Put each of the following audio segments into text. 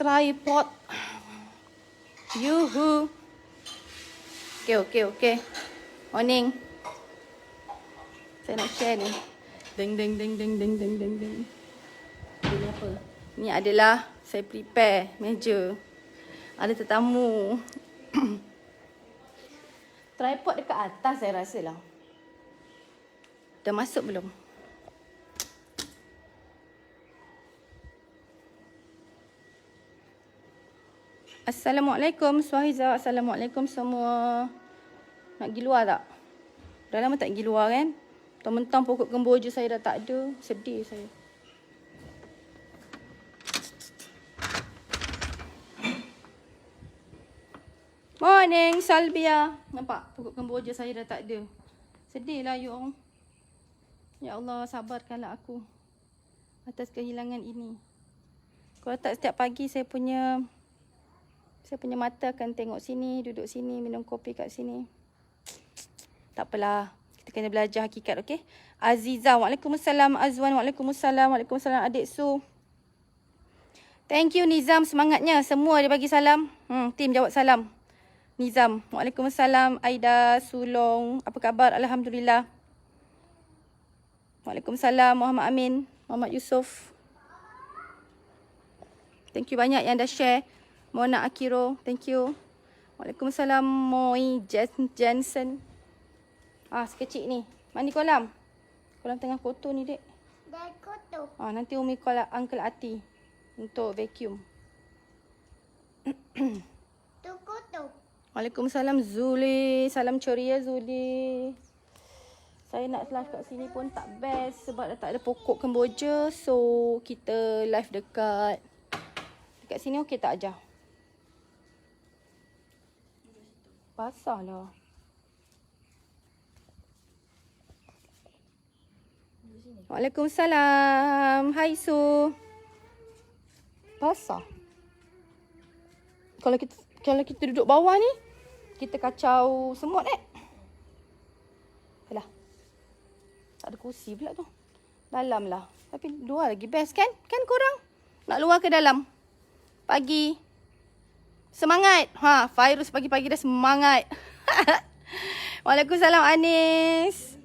tripod. Yuhu. Okay. Morning. Saya nak share ni. Ding. Ini apa? Ni adalah saya prepare meja. Ada tetamu. Tripod dekat atas saya rasa lah. Dah masuk belum? Assalamualaikum Suhaiza. Assalamualaikum semua. Nak pergi luar tak? Dah lama tak pergi luar kan? Mentang-mentang pokok kemboja saya dah tak ada. Sedih saya. Morning Salbia. Nampak pokok kemboja saya dah tak ada. Sedih lah you all. Ya Allah, sabarkanlah aku atas kehilangan ini. Kalau tak setiap pagi saya punya mata akan tengok sini, duduk sini, minum kopi kat sini. Tak apalah. Kita kena belajar hakikat, okey? Aziza, waalaikumsalam. Azwan, waalaikumsalam. Waalaikumsalam adik Su. Thank you Nizam, semangatnya. Semua dia bagi salam. Tim jawab salam. Nizam, waalaikumsalam. Aida, Sulong. Apa khabar? Alhamdulillah. Waalaikumsalam. Muhammad Amin. Muhammad Yusof. Thank you banyak yang dah share. Mona Akiro, thank you. Waalaikumsalam. Moi Jensen. Sekecil ni. Mandi kolam. Kolam tengah kotor ni, dek. Dah kotor. Nanti Umi call Uncle Ati untuk vacuum. Tu kotor. Waalaikumsalam Zuli. Salam ceria Zuli. Saya nak live kat sini pun tak best sebab dah tak ada pokok kemboja. So, kita live dekat sini okey tak aja? Basah lah. Waalaikumsalam. Hai Su. Basah. Kalau kita duduk bawah ni, kita kacau semut Alah. Tak ada kursi pula tu. Dalam lah. Tapi luar lagi best kan? Kan korang? Nak luar ke dalam? Pagi. Semangat. Virus pagi-pagi dah semangat. Waalaikumsalam Anis.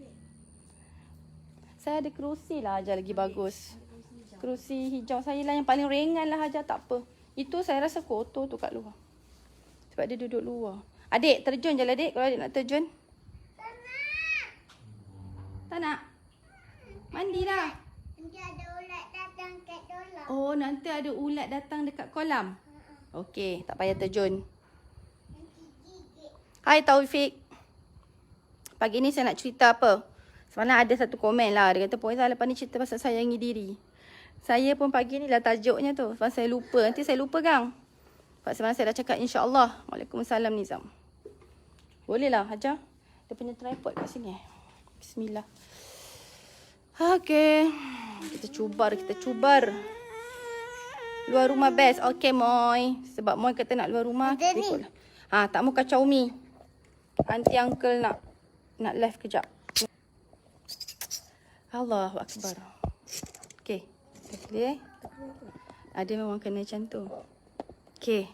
Saya ada kerusi lah Hajar lagi bagus. Kerusi hijau saya lah yang paling ringan lah Hajar, tak apa. Itu saya rasa kotor tu kat luar. Sebab dia duduk luar. Adik terjun je lah adik kalau adik nak terjun. Tak nak? Mandilah. Nanti ada ulat datang kat kolam. Oh, nanti ada ulat datang dekat kolam. Okey, tak payah terjun. Hai Taufik. Pagi ni saya nak cerita apa? Sebenarnya ada satu komen lah. Dia kata, Puan lepas ni cerita pasal sayangi diri. Saya pun pagi ni lah tajuknya tu. Sebab saya lupa. Nanti saya lupa gang. Sebab sebenarnya saya dah cakap insyaAllah. Waalaikumsalam Nizam. Boleh lah Hajar. Dia punya tripod kat sini. Bismillah. Okey. Kita cubar. Luar rumah best. Okey Moy. Sebab Moy kata nak luar rumah. Ada ni. Tak mau kacau Umi. Aunty uncle nak live kejap. Allahu Akbar. Okey. Boleh Ada memang kena macam tu. Okey.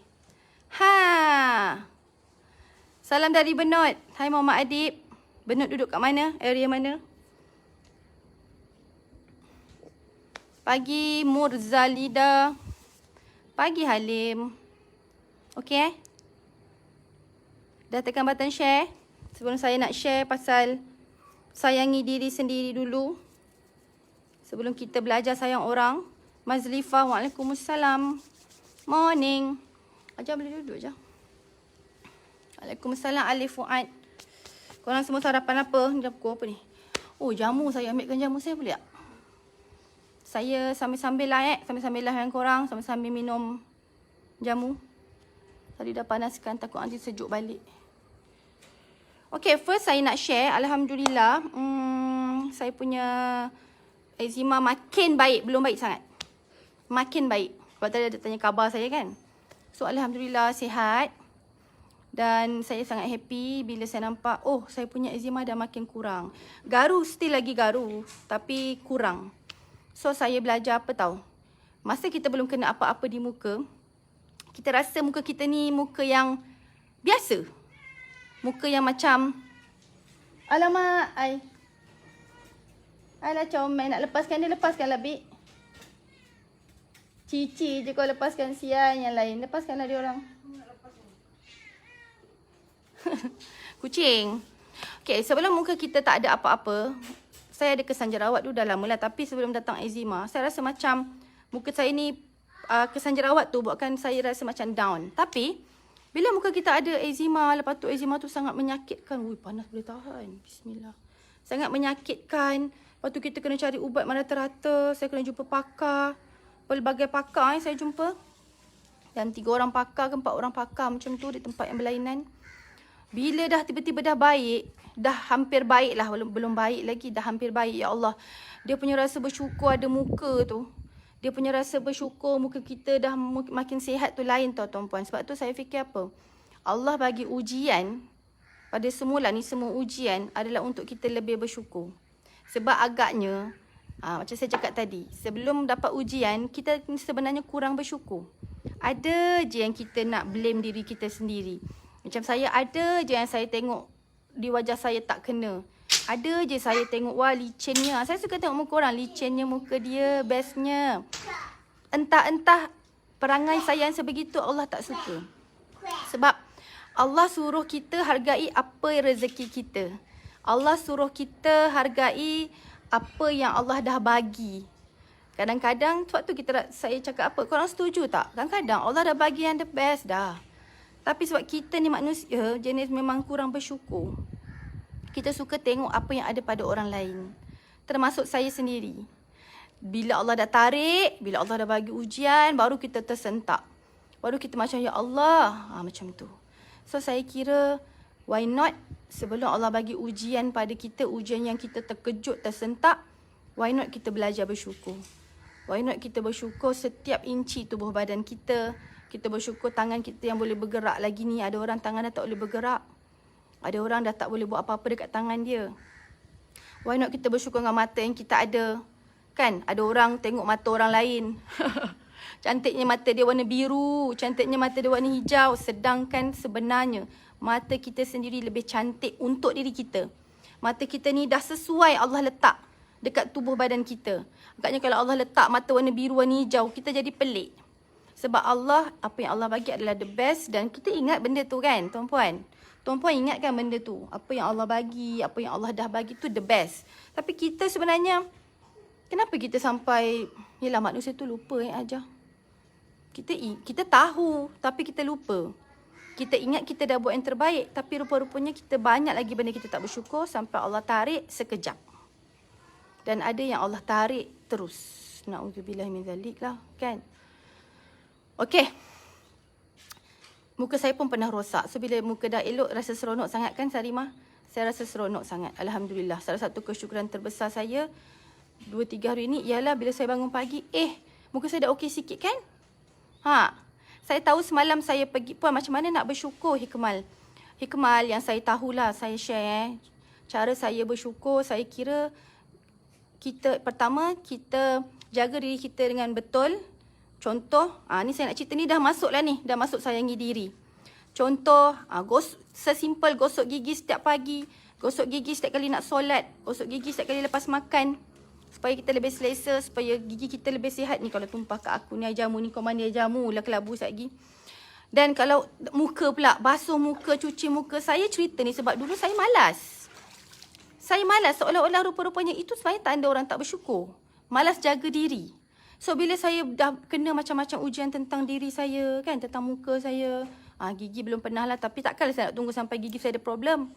Salam dari Benut. Hai Muhammad Adib. Benut duduk kat mana? Area mana? Pagi Murzalida. Pagi Halim. Okey Dah tekan button share. Sebelum saya nak share pasal sayangi diri sendiri dulu. Sebelum kita belajar sayang orang. Mazlifah, waalaikumsalam. Morning. Ajar boleh duduk je. Waalaikumsalam Alif Fuad. Korang semua sarapan apa? Jam pukul apa ni? Oh, jamu saya. Ambilkan jamu saya boleh tak? Saya sambil-sambil lah sambil-sambil lah dengan korang. Sambil-sambil minum jamu. Tadi dah panaskan. Takut nanti sejuk balik. Okay, first saya nak share. Alhamdulillah. Saya punya eczema makin baik. Belum baik sangat. Makin baik. Sebab tadi ada tanya khabar saya kan. So, Alhamdulillah sihat. Dan saya sangat happy bila saya nampak, oh, saya punya eczema dah makin kurang. Garu, still lagi garu. Tapi kurang. So, saya belajar apa tahu? Masa kita belum kena apa-apa di muka, kita rasa muka kita ni muka yang biasa. Muka yang macam, alamak, alah comel, nak lepaskan dia, lepaskanlah, Bik. Cici je kau lepaskan, sial yang lain. Lepaskanlah dia orang. Kucing. Okay, sebelum muka kita tak ada apa-apa, saya ada kesan jerawat tu dah lama lah. Tapi sebelum datang eczema, saya rasa macam muka saya ni, kesan jerawat tu buatkan saya rasa macam down. Tapi, bila muka kita ada eczema, lepas tu eczema tu sangat menyakitkan. Ui, panas boleh tahan. Bismillah. Sangat menyakitkan. Lepas tu kita kena cari ubat merata-rata. Saya kena jumpa pakar. Pelbagai pakar saya jumpa. Dan 3 orang pakar ke 4 orang pakar macam tu di tempat yang berlainan. Bila dah tiba-tiba dah baik, dah hampir baik lah, belum baik lagi, dah hampir baik, ya Allah. Dia punya rasa bersyukur ada muka tu. Dia punya rasa bersyukur muka kita dah makin sihat tu lain tau tuan-puan. Sebab tu saya fikir apa? Allah bagi ujian, pada semula ni semua ujian adalah untuk kita lebih bersyukur. Sebab agaknya, macam saya cakap tadi, sebelum dapat ujian, kita sebenarnya kurang bersyukur. Ada je yang kita nak blame diri kita sendiri. Macam saya, ada je yang saya tengok di wajah saya tak kena. Ada je saya tengok, wah licinnya. Saya suka tengok muka orang, licinnya muka dia, bestnya. Entah-entah perangai saya yang sebegitu Allah tak suka. Sebab Allah suruh kita hargai apa rezeki kita. Allah suruh kita hargai apa yang Allah dah bagi. Kadang-kadang, sebab tu saya cakap apa, korang setuju tak? Kadang-kadang Allah dah bagi yang the best dah. Tapi sebab kita ni manusia, jenis memang kurang bersyukur. Kita suka tengok apa yang ada pada orang lain. Termasuk saya sendiri. Bila Allah dah tarik, bila Allah dah bagi ujian, baru kita tersentak. Baru kita macam, ya Allah, macam tu. So saya kira, why not sebelum Allah bagi ujian pada kita, ujian yang kita terkejut, tersentak, why not kita belajar bersyukur. Why not kita bersyukur setiap inci tubuh badan kita. Kita bersyukur tangan kita yang boleh bergerak lagi ni. Ada orang tangan dah tak boleh bergerak. Ada orang dah tak boleh buat apa-apa dekat tangan dia. Why not kita bersyukur dengan mata yang kita ada. Kan? Ada orang tengok mata orang lain. Cantiknya mata dia warna biru. Cantiknya mata dia warna hijau. Sedangkan sebenarnya mata kita sendiri lebih cantik untuk diri kita. Mata kita ni dah sesuai Allah letak dekat tubuh badan kita. Agaknya kalau Allah letak mata warna biru, warna hijau, kita jadi pelik. Sebab Allah, apa yang Allah bagi adalah the best. Dan kita ingat benda tu kan, tuan-puan. Tuan-puan ingatkan benda tu. Apa yang Allah bagi, apa yang Allah dah bagi tu the best. Tapi kita sebenarnya, kenapa kita sampai, yelah manusia tu lupa aja. Kita tahu, tapi kita lupa. Kita ingat kita dah buat yang terbaik. Tapi rupa-rupanya kita banyak lagi benda kita tak bersyukur. Sampai Allah tarik sekejap. Dan ada yang Allah tarik terus. Na'udzubillah min zalik lah, kan. Okey. Muka saya pun pernah rosak. So, bila muka dah elok, rasa seronok sangat kan, Sarimah? Saya rasa seronok sangat. Alhamdulillah. Salah satu kesyukuran terbesar saya 2-3 hari ni ialah bila saya bangun pagi, muka saya dah okey sikit kan? Saya tahu semalam saya pergi, puan macam mana nak bersyukur, Hikmal. Hikmal yang saya tahulah, saya share. Cara saya bersyukur, saya kira pertama, kita jaga diri kita dengan betul. Contoh, ni saya nak cerita ni dah masuk lah ni. Dah masuk sayangi diri. Contoh, sesimpel gosok gigi setiap pagi. Gosok gigi setiap kali nak solat. Gosok gigi setiap kali lepas makan. Supaya kita lebih selesa. Supaya gigi kita lebih sihat. Ni kalau tumpah kat aku ni air jamu ni. Kau mana air jamu lah kelabu lagi. Dan kalau muka pula. Basuh muka, cuci muka. Saya cerita ni sebab dulu saya malas. Saya malas. Seolah-olah rupa-rupanya itu sebenarnya tanda orang tak bersyukur. Malas jaga diri. So, bila saya dah kena macam-macam ujian tentang diri saya, kan, tentang muka saya, gigi belum pernah lah, tapi takkanlah saya nak tunggu sampai gigi saya ada problem.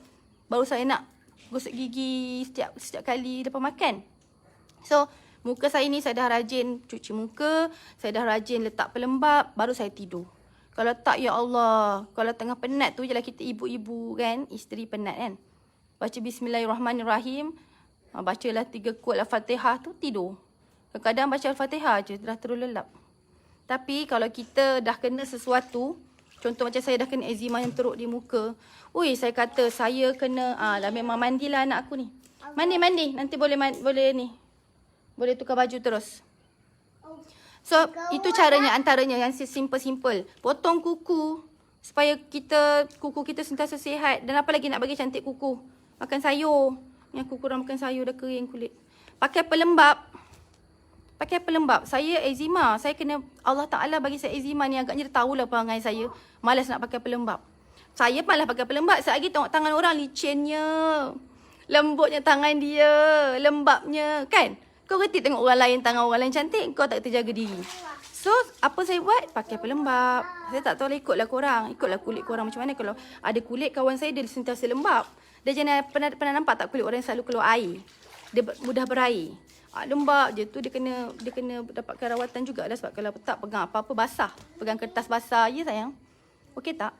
Baru saya nak gosok gigi setiap kali lepas makan. So, muka saya ni saya dah rajin cuci muka, saya dah rajin letak pelembap, baru saya tidur. Kalau tak, ya Allah, kalau tengah penat tu jelah kita ibu-ibu kan, isteri penat kan. Baca Bismillahirrahmanirrahim, bacalah 3 quote Al-Fatihah tu, tidur. Kadang-kadang baca Al-Fatihah je, dah terus lelap. Tapi kalau kita dah kena sesuatu, contoh macam saya dah kena eczema yang teruk di muka. Saya kata saya kena, memang mandilah anak aku ni. Mandi. Nanti boleh ni. Boleh tukar baju terus. So, itu caranya antaranya yang simple-simple. Potong kuku supaya kuku kita sentiasa sihat. Dan apa lagi nak bagi cantik kuku? Makan sayur. Yang kuku orang makan sayur dah kering kulit. Pakai pelembap. Saya eczema. Saya kena, Allah Ta'ala bagi saya eczema ni agaknya dia tahulah perangai saya. Malas nak pakai pelembap. Saya malas pakai pelembap. Saya lagi tengok tangan orang licinnya. Lembutnya tangan dia. Lembapnya. Kan? Kau reti tengok orang lain, tangan orang lain cantik, kau tak terjaga diri. So, apa saya buat? Pakai pelembap. Saya tak tahu lah, ikutlah korang. Ikutlah kulit korang macam mana. Kalau ada kulit kawan saya, dia sentiasa lembap. Dia jangan pernah nampak tak kulit orang yang selalu keluar air. Dia mudah berair. Lembap je tu, dia kena dapatkan rawatan jugalah. Sebab kalau tak pegang apa-apa basah. Pegang kertas basah. Ya sayang? Okey tak?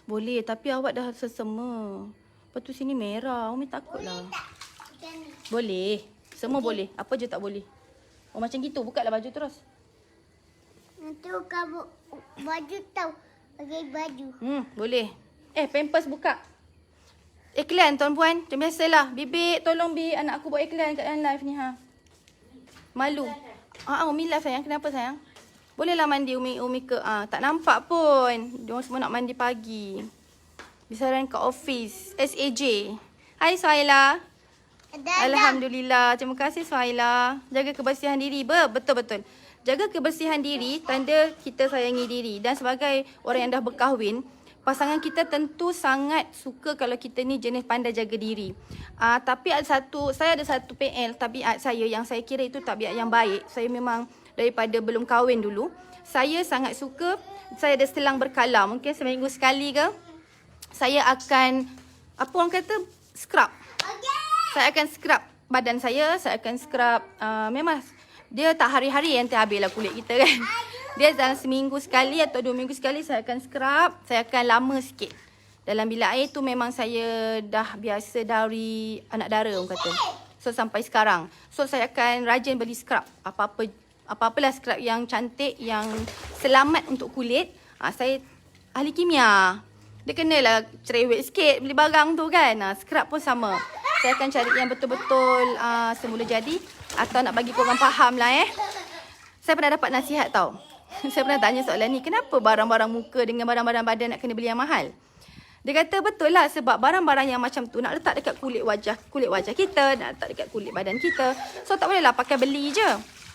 Boleh, tapi awak dah sesama. Lepas tu sini merah. Umi takutlah. Boleh. Semua boleh. Apa je tak boleh. Oh macam gitu. Buka lah baju terus. Nanti kamu baju tahu. Pakai baju. Boleh. Pampers buka. Iklan tuan-puan. Macam biasalah. Bibik, tolong Bi. Anak aku buat iklan kat dalam live ni. Malu. Umi live sayang. Kenapa sayang? Bolehlah mandi Umi ke. Tak nampak pun. Diorang semua nak mandi pagi. Bisaran kat office. SAJ. Hai Suhaila. Alhamdulillah. Terima kasih Suhaila. Jaga kebersihan diri. Betul-betul. Jaga kebersihan diri tanda kita sayangi diri. Dan sebagai orang yang dah berkahwin, pasangan kita tentu sangat suka kalau kita ni jenis pandai jaga diri. Tapi saya ada satu PL tabiat saya yang saya kira itu tabiat yang baik. Saya memang daripada belum kahwin dulu, saya sangat suka, saya ada selang berkala. Mungkin seminggu sekali ke, saya akan, apa orang kata, scrub. Saya akan scrub badan saya akan scrub, memang dia tak hari-hari yang habislah kulit kita kan. Dia dalam seminggu sekali atau 2 minggu sekali saya akan scrub, saya akan lama sikit. Dalam bilik air tu memang saya dah biasa dari anak dara orang kata. So sampai sekarang. So saya akan rajin beli scrub. Apa-apalah scrub yang cantik, yang selamat untuk kulit. Saya ahli kimia. Dia kenalah cerewet sikit beli barang tu kan. Scrub pun sama. Saya akan cari yang betul-betul semula jadi. Atau nak bagi korang faham lah Saya pernah dapat nasihat tau. Saya pernah tanya soalan ni. Kenapa barang-barang muka dengan barang-barang badan nak kena beli yang mahal? Dia kata betul lah sebab barang-barang yang macam tu nak letak dekat kulit wajah kita. Nak letak dekat kulit badan kita. So tak bolehlah pakai beli je.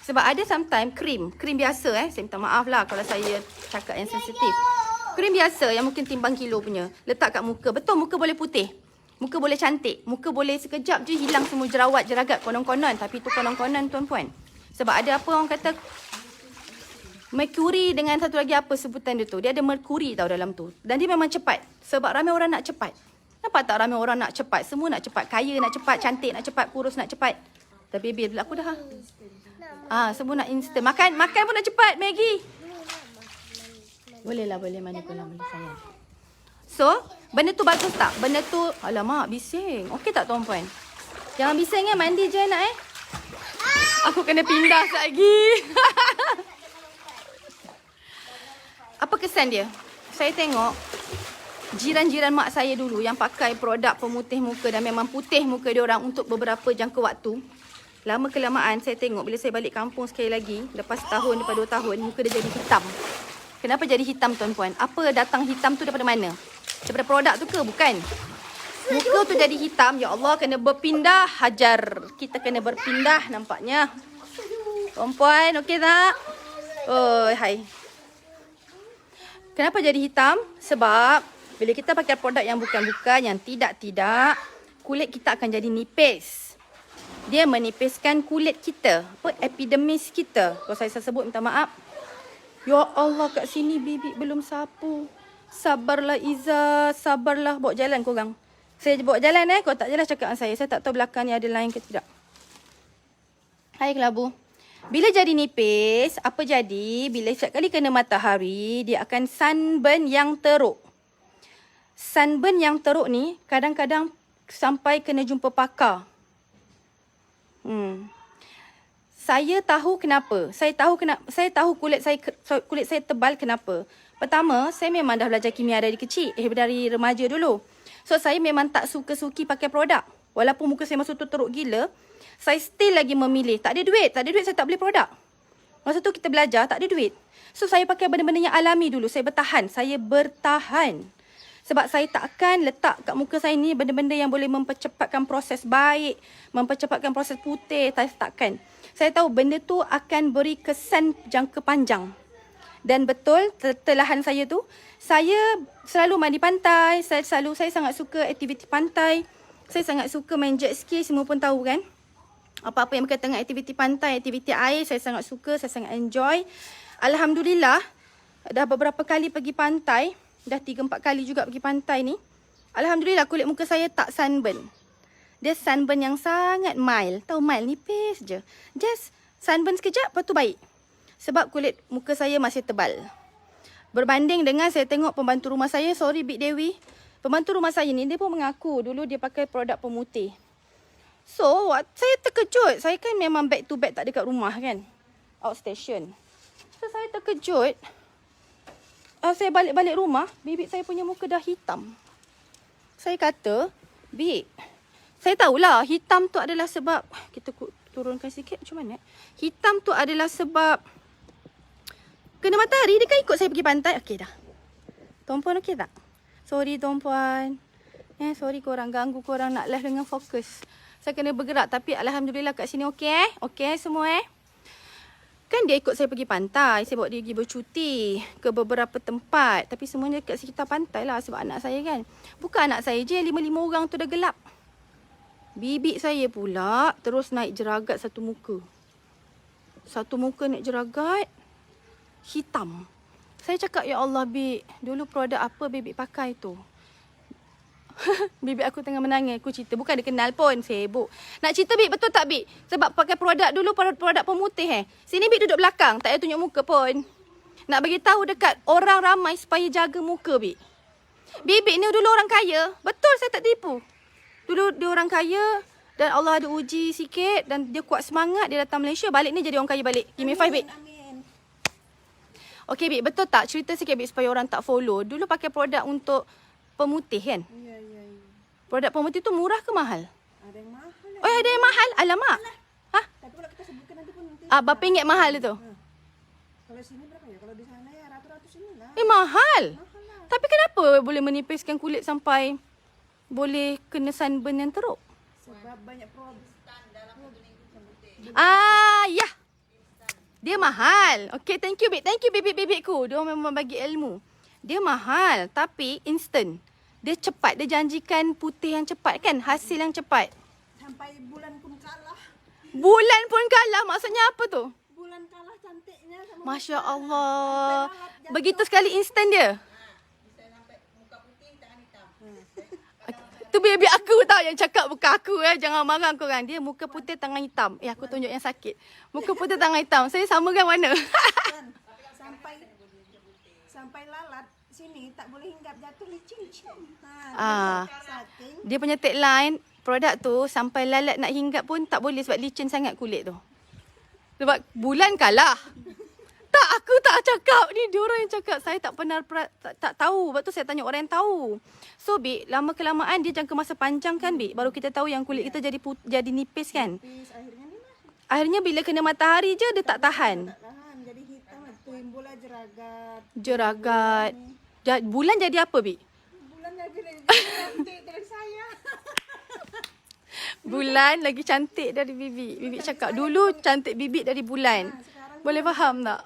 Sebab ada sometimes krim biasa Saya minta maaf lah kalau saya cakap yang sensitif. Krim biasa yang mungkin timbang kilo punya. Letak kat muka. Betul muka boleh putih. Muka boleh cantik. Muka boleh sekejap je hilang semua jerawat, jeragat, konon-konon. Tapi tu konon-konon tuan-puan. Sebab ada apa orang kata merkuri dengan satu lagi apa sebutan dia tu. Dia ada merkuri tau dalam tu. Dan dia memang cepat. Sebab ramai orang nak cepat. Nampak tak ramai orang nak cepat? Semua nak cepat. Kaya nak cepat, cantik nak cepat, kurus nak cepat. Tapi baby berlaku dah. Semua nak instant. Makan pun nak cepat, Maggie. Bolehlah, boleh. Mana pun lah, boleh sayang. So, benda tu bagus tak? Benda tu, alamak, bising. Okey tak tuan-puan? Jangan bising mandi je nak Aku kena pindah sekejap lagi. Apa kesan dia? Saya tengok jiran-jiran mak saya dulu yang pakai produk pemutih muka dan memang putih muka dia orang untuk beberapa jangka waktu. Lama kelamaan saya tengok bila saya balik kampung sekali lagi, lepas setahun, lepas 2 tahun, muka dia jadi hitam. Kenapa jadi hitam tuan-puan? Apa datang hitam tu daripada mana? Daripada produk tu ke? Bukan. Muka tu jadi hitam. Ya Allah, kena berpindah. Hajar. Kita kena berpindah nampaknya. Tuan-puan, okey tak? Oh, hai. Kenapa jadi hitam? Sebab bila kita pakai produk yang bukan-bukan, yang tidak-tidak, kulit kita akan jadi nipis. Dia menipiskan kulit kita. Epidermis kita. Kalau saya sebut, minta maaf. Ya Allah, kat sini bibik belum sapu. Sabarlah Izzah, sabarlah. Bawa jalan korang. Saya bawa jalan Kalau tak jalan cakap dengan saya. Saya tak tahu belakang ni ada lain ke tidak. Hai kelabu. Bila jadi nipis, apa jadi? Bila setiap kali kena matahari, dia akan sunburn yang teruk. Sunburn yang teruk ni kadang-kadang sampai kena jumpa pakar. Saya tahu kenapa. Saya tahu kulit saya tebal kenapa. Pertama, saya memang dah belajar kimia dari kecil, dari remaja dulu. So saya memang tak suka-suki pakai produk. Walaupun muka saya masa tu teruk gila, saya still lagi memilih. Tak ada duit saya tak beli produk. Masa tu kita belajar, tak ada duit. So, saya pakai benda-benda yang alami dulu. Saya bertahan. Sebab saya tak akan letak kat muka saya ni benda-benda yang boleh mempercepatkan proses baik, mempercepatkan proses putih. Saya takkan. Saya tahu benda tu akan beri kesan jangka panjang. Dan betul, telahan saya tu, saya selalu mandi pantai. Saya sangat suka aktiviti pantai. Saya sangat suka main jet ski, semua pun tahu kan. Apa-apa yang berkaitan dengan aktiviti pantai, aktiviti air, saya sangat suka, saya sangat enjoy. Alhamdulillah, dah beberapa kali pergi pantai, dah 3-4 kali juga pergi pantai ni. Alhamdulillah, kulit muka saya tak sunburn. Dia sunburn yang sangat mild. Tahu mild, nipis je. Just sunburn sekejap, lepas tu baik. Sebab kulit muka saya masih tebal. Berbanding dengan saya tengok pembantu rumah saya, sorry Bik Dewi, pembantu rumah saya ni, dia pun mengaku dulu dia pakai produk pemutih. So, saya terkejut. Saya kan memang back to back tak dekat rumah kan. Outstation. So, saya terkejut. Saya balik rumah, bibik saya punya muka dah hitam. Saya kata, Bik, saya tahulah hitam tu adalah sebab, kita turunkan sikit macam mana. Hitam tu adalah sebab kena matahari. Dia kan ikut saya pergi pantai. Okey dah. Tuan Puan okey tak? Sorry Tuan Puan. Sorry korang ganggu korang nak live dengan fokus. Saya kena bergerak tapi alhamdulillah kat sini okey. Okey semua Kan dia ikut saya pergi pantai. Saya bawa dia pergi bercuti ke beberapa tempat. Tapi semuanya kat sekitar pantai lah sebab anak saya kan. Bukan anak saya je, 5 orang tu dah gelap. Bibik saya pula terus naik jeragat satu muka. Satu muka naik jeragat. Hitam. Saya cakap, ya Allah Bik, dulu produk apa Bibik pakai tu? Bibik aku tengah menangis. Aku cerita. Bukan dia kenal pun. Sibuk. Nak cerita Bik, betul tak Bik? Sebab pakai produk dulu, produk pemutih Sini Bik duduk belakang. Tak payah tunjuk muka pun. Nak bagi tahu dekat orang ramai supaya jaga muka Bik. Bibik ni dulu orang kaya. Betul, saya tak tipu. Dulu dia orang kaya. Dan Allah ada uji sikit. Dan dia kuat semangat. Dia datang Malaysia. Balik ni jadi orang kaya balik. Give me 5 Bik. Okey Bik, betul tak? Cerita sikit Bik supaya orang tak follow. Dulu pakai produk untuk pemutih kan? Ya. Produk pemutih tu murah ke mahal? Ada yang mahal. Oh, ada yang mahal? Alamak. Hah? Tapi kalau kita sebutkan nanti pun nanti. Berapa ringgit mahal itu? Kalau sini berapa ya? Kalau di sana ya ratus-ratus inilah. Mahal. Mahal lah. Tapi kenapa boleh menipiskan kulit sampai boleh kena sunburn yang teruk? Sebab banyak produk. Ya. Dia mahal. Okay, thank you Bik. Thank you bibik-bibikku. Dia memang bagi ilmu. Dia mahal tapi instant. Dia cepat. Dia janjikan putih yang cepat kan? Hasil yang cepat. Sampai bulan pun kalah. Bulan pun kalah. Maksudnya apa tu? Bulan kalah cantiknya sama. Masya Allah. Begitu sekali instant dia. Tu baby aku tahu yang cakap bukan aku Jangan marah korang. Dia muka putih tangan hitam. Aku tunjuk yang sakit. Muka putih tangan hitam. Saya samakan mana? Sampai lalat sini tak boleh hinggap jatuh licin. Dia punya tagline produk tu sampai lalat nak hinggap pun tak boleh sebab licin sangat kulit tu. Sebab bulan kalah. Tak, aku tak cakap. Ni dia orang yang cakap. Saya tak pernah tak tahu. Sebab tu saya tanya orang yang tahu. So, Bik, lama kelamaan dia jangka masa panjang kan, Bik? Baru kita tahu yang kulit kita jadi nipis kan? Akhirnya ni lah. Akhirnya bila kena matahari je, dia tak tahan. Tak tahan. Jadi hitam. Timbullah jeragat. Jeragat. Bulan jadi apa, Bik? Bulan lagi cantik dari saya. Bulan lagi cantik dari Bibik. Bibik cakap, dulu cantik Bibik dari bulan. Boleh faham tak?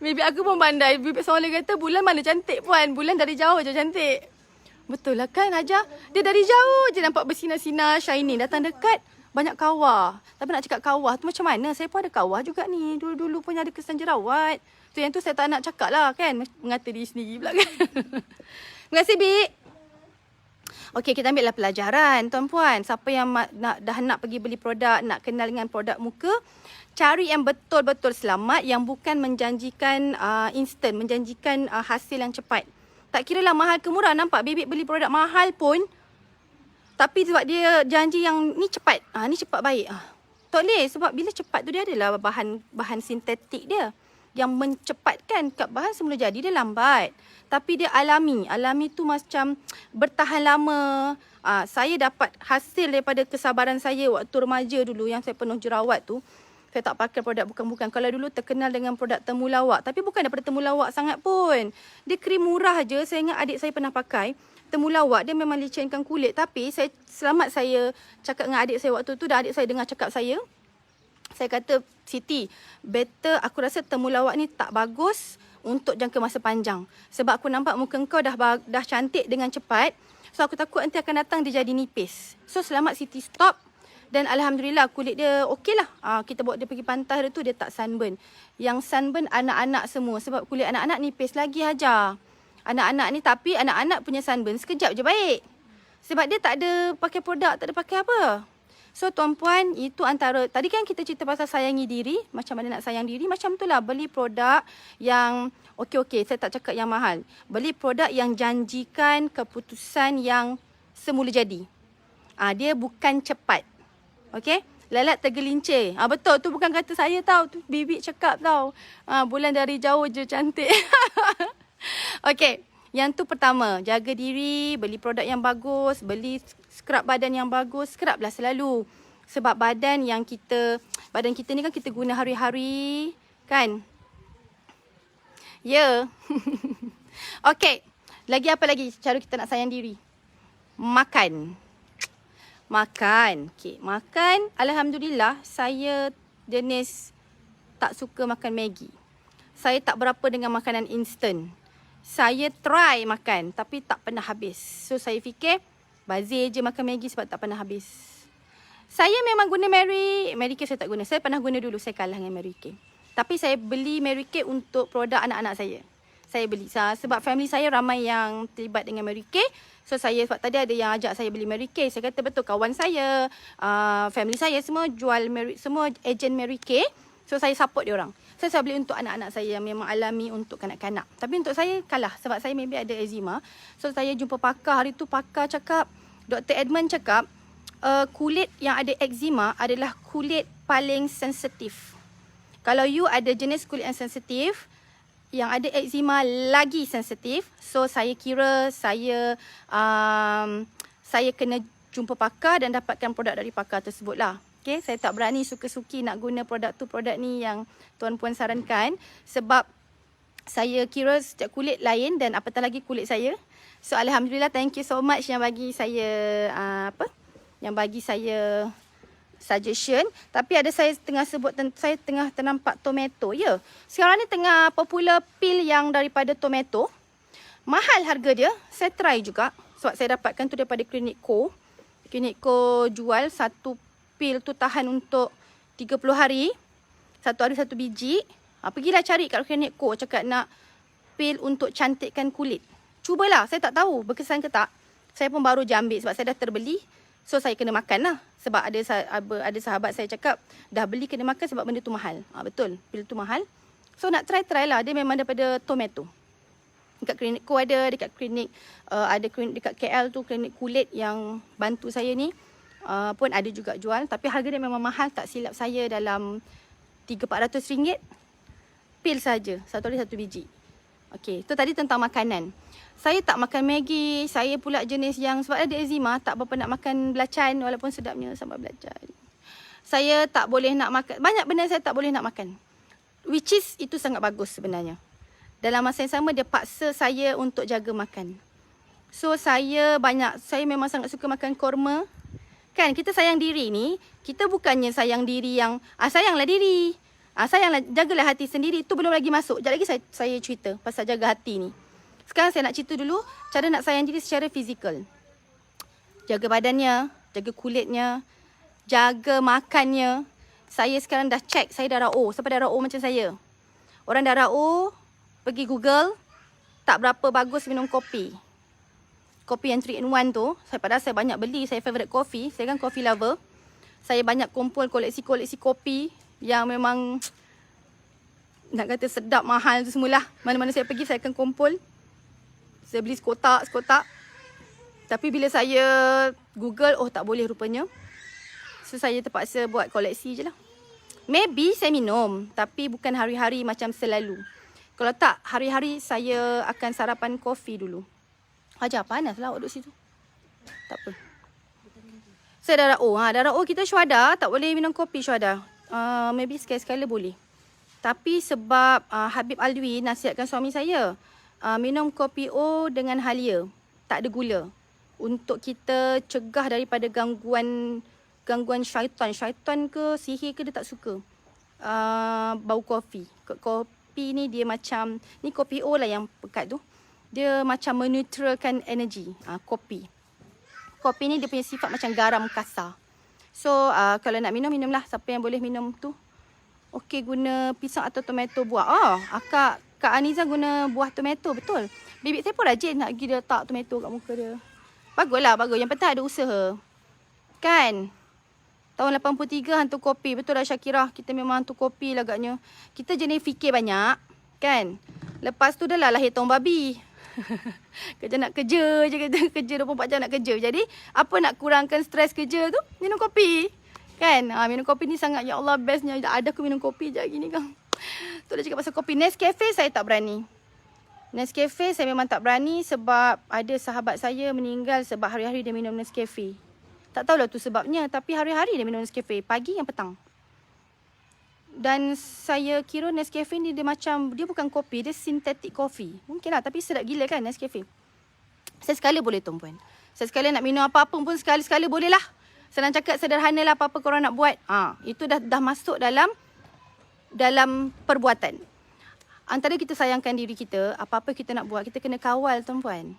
Bibik aku pun pandai. Bibik seorang lagi kata, bulan mana cantik puan? Bulan dari jauh je cantik. Betul lah kan Hajar? Dia dari jauh je nampak bersinar-sinar, shiny. Datang dekat, banyak kawah. Tapi nak cakap kawah tu macam mana? Saya pun ada kawah juga ni. Dulu-dulu pun ada kesan jerawat. Tu yang tu saya tak nak cakap lah kan. Mengata diri sendiri pula kan. Terima kasih Bik. Okey, kita ambillah pelajaran tuan-puan. Siapa yang dah nak pergi beli produk, nak kenal dengan produk muka, cari yang betul-betul selamat, yang bukan menjanjikan instant, menjanjikan hasil yang cepat. Tak kira lah mahal ke murah. Nampak Bibik beli produk mahal pun, tapi sebab dia janji yang ni cepat. Ni cepat baik. Tak boleh sebab bila cepat tu dia adalah bahan sintetik dia. yang mencepatkan kad bahan semula jadi, dia lambat. Tapi dia alami. Alami tu macam bertahan lama. Saya dapat hasil daripada kesabaran saya waktu remaja dulu yang saya penuh jerawat tu. Saya tak pakai produk bukan-bukan. Kalau dulu terkenal dengan produk temulawak. Tapi bukan daripada temulawak sangat pun. Dia krim murah je. Saya ingat adik saya pernah pakai. Temulawak dia memang licinkan kulit. Tapi selamat saya cakap dengan adik saya waktu tu. Dan adik saya dengar cakap saya. Saya kata, Siti, better aku rasa temulawak ni tak bagus untuk jangka masa panjang. Sebab aku nampak muka kau dah cantik dengan cepat. So aku takut nanti akan datang dia jadi nipis. So selamat Siti stop. Dan Alhamdulillah kulit dia okey lah. Kita bawa dia pergi pantai hari tu dia tak sunburn. Yang sunburn anak-anak semua. Sebab kulit anak-anak nipis lagi aja. Anak-anak ni tapi anak-anak punya sunburn sekejap je baik. Sebab dia tak ada pakai produk, tak ada pakai apa. So tuan-puan, itu antara, tadi kan kita cerita pasal sayangi diri, macam mana nak sayang diri, macam tu lah beli produk yang okey, saya tak cakap yang mahal. Beli produk yang janjikan keputusan yang semula jadi. Dia bukan cepat. Okey? Lalat tergelincir. Betul, tu bukan kata saya tau, tu bibik cakap tau. Bulan dari jauh je cantik. Okey. Yang tu pertama, jaga diri, beli produk yang bagus, beli scrub badan yang bagus, scrub lah selalu. Sebab badan kita ni kan kita guna hari-hari, kan? Ya. Okey, lagi apa lagi cara kita nak sayang diri? Makan. Okey, makan. Alhamdulillah, saya jenis tak suka makan Maggi. Saya tak berapa dengan makanan instant. Saya try makan tapi tak pernah habis. So saya fikir bazir je makan Maggi sebab tak pernah habis. Saya memang guna Mary Kay saya tak guna. Saya pernah guna dulu, saya kalah dengan Mary Kay. Tapi saya beli Mary Kay untuk produk anak-anak saya. Saya beli sebab family saya ramai yang terlibat dengan Mary Kay. So saya sebab tadi ada yang ajak saya beli Mary Kay. Saya kata betul, kawan saya, family saya semua jual semua ejen Mary Kay. So saya support dia orang. Saya beli untuk anak-anak saya yang memang alami untuk kanak-kanak. Tapi untuk saya kalah sebab saya maybe ada eczema. So saya jumpa pakar hari tu, pakar cakap, Dr. Edmund cakap, kulit yang ada eczema adalah kulit paling sensitif. Kalau you ada jenis kulit yang sensitif, yang ada eczema lagi sensitif. So saya kira saya kena jumpa pakar dan dapatkan produk dari pakar tersebut lah. Okay, saya tak berani suka-suki nak guna produk tu, produk ni yang tuan-puan sarankan. Sebab saya kira setiap kulit lain dan apatah lagi kulit saya. So Alhamdulillah, thank you so much yang bagi saya suggestion. Tapi ada saya tengah sebut, saya tengah ternampak tomato. Ya, sekarang ni tengah popular pil yang daripada tomato. Mahal harga dia. Saya try juga. Sebab saya dapatkan tu daripada Klinik Co. Klinik Co jual satu pil tu tahan untuk 30 hari. Satu hari satu biji. Pergilah cari kat Klinik Co. Cakap nak pil untuk cantikkan kulit. Cubalah. Saya tak tahu berkesan ke tak. Saya pun baru je ambil sebab saya dah terbeli. So saya kena makan lah. Sebab ada sahabat saya cakap dah beli kena makan sebab benda tu mahal. Betul. Pil tu mahal. So nak try lah. Dia memang daripada tomato. Dekat Klinik Co ada. Dekat klinik ada klinik dekat KL tu. Klinik kulit yang bantu saya ni. Pun ada juga jual. Tapi harga dia memang mahal. Tak silap saya dalam RM300-400 pil saja. Satu hari satu biji. Okey, itu tadi tentang makanan. Saya tak makan Maggi. Saya pula jenis yang sebab ada eczema, tak berapa nak makan belacan walaupun sedapnya sambal belacan. Saya tak boleh nak makan. Banyak benda saya tak boleh nak makan. Which is itu sangat bagus sebenarnya. Dalam masa yang sama dia paksa saya untuk jaga makan. So saya memang sangat suka makan korma. Kan kita sayang diri ni, kita bukannya sayang diri yang sayanglah diri. Sayanglah, jagalah hati sendiri. Itu belum lagi masuk. Sekejap lagi saya cerita pasal jaga hati ni. Sekarang saya nak cerita dulu cara nak sayang diri secara fizikal. Jaga badannya, jaga kulitnya, jaga makannya. Saya sekarang dah check, saya darah O. Siapa darah O macam saya? Orang darah O, pergi Google, tak berapa bagus minum kopi. Kopi yang 3-in-1 tu, padahal saya banyak beli, saya favourite kopi. Saya kan coffee lover. Saya banyak kumpul koleksi-koleksi kopi yang memang nak kata sedap, mahal tu semualah. Mana-mana saya pergi, saya akan kumpul. Saya beli sekotak. Tapi bila saya Google, tak boleh rupanya. So saya terpaksa buat koleksi je lah. Maybe saya minum, tapi bukan hari-hari macam selalu. Kalau tak, hari-hari saya akan sarapan kopi dulu. Hajar, panas lah awak duduk situ. Tak apa. Saya darah O. Darah O kita syuhada, tak boleh minum kopi syuhada. Maybe sekali-sekala boleh. Tapi sebab Habib Alwi nasihatkan suami saya, minum kopi O dengan halia, tak ada gula. Untuk kita cegah daripada gangguan syaitan. Syaitan ke sihir ke dia tak suka bau kopi. Kopi ni dia macam, ni kopi O lah yang pekat tu. Dia macam menetralkan energi kopi. Kopi ni dia punya sifat macam garam kasar. So kalau nak minum, minumlah. Siapa yang boleh minum tu, okey, guna pisang atau tomato buah. Kak Aniza guna buah tomato, betul. Bibik saya pun rajin nak pergi letak tomato kat muka dia. Baguslah, bagus. Yang penting ada usaha. Kan? Tahun 83 hantu kopi. Betul lah Syakirah. Kita memang hantu kopi lah agaknya. Kita jenis fikir banyak. Kan? Lepas tu dah lah lahir tahun babi. Kerja nak kerja je. Kerja 24 jam nak kerja. Jadi apa nak kurangkan stres kerja tu? Minum kopi. Kan? Minum kopi ni sangat, ya Allah, bestnya. Ada aku minum kopi je gini kan. Tu dah cakap pasal kopi. Nescafe saya tak berani. Nescafe saya memang tak berani sebab ada sahabat saya meninggal sebab hari-hari dia minum Nescafe. Tak tahulah tu sebabnya, tapi hari-hari dia minum Nescafe. Pagi yang petang. Dan saya kira Nescafe ni dia macam, dia bukan kopi, dia synthetic coffee. Mungkin lah, tapi sedap gila kan Nescafe. Sekali boleh tuan-puan. Sekali nak minum apa-apa pun sekali-sekala boleh lah. Senang cakap, sederhana lah apa-apa korang nak buat. Itu dah masuk dalam perbuatan. Antara kita sayangkan diri kita, apa-apa kita nak buat, kita kena kawal tuan-puan.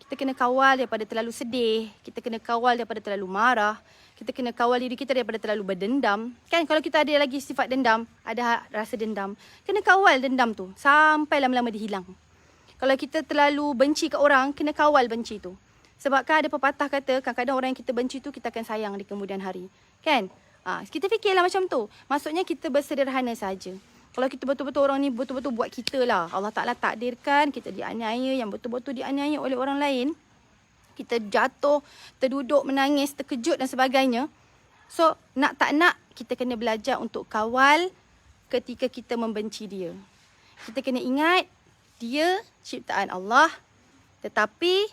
Kita kena kawal daripada terlalu sedih. Kita kena kawal daripada terlalu marah. Kita kena kawal diri kita daripada terlalu berdendam. Kan kalau kita ada lagi sifat dendam, ada rasa dendam, kena kawal dendam tu sampai lama-lama dia hilang. Kalau kita terlalu benci ke orang, kena kawal benci tu. Sebab kan ada pepatah kata, kadang-kadang orang yang kita benci tu kita akan sayang di kemudian hari. Kan? Kita fikirlah macam tu. Maksudnya kita bersederhana saja. Kalau kita betul-betul orang ni betul-betul buat kita lah. Allah Ta'ala takdirkan kita dianiaya, yang betul-betul dianiaya oleh orang lain. Kita jatuh, terduduk, menangis, terkejut dan sebagainya. So, nak tak nak, kita kena belajar untuk kawal ketika kita membenci dia. Kita kena ingat, dia ciptaan Allah. Tetapi,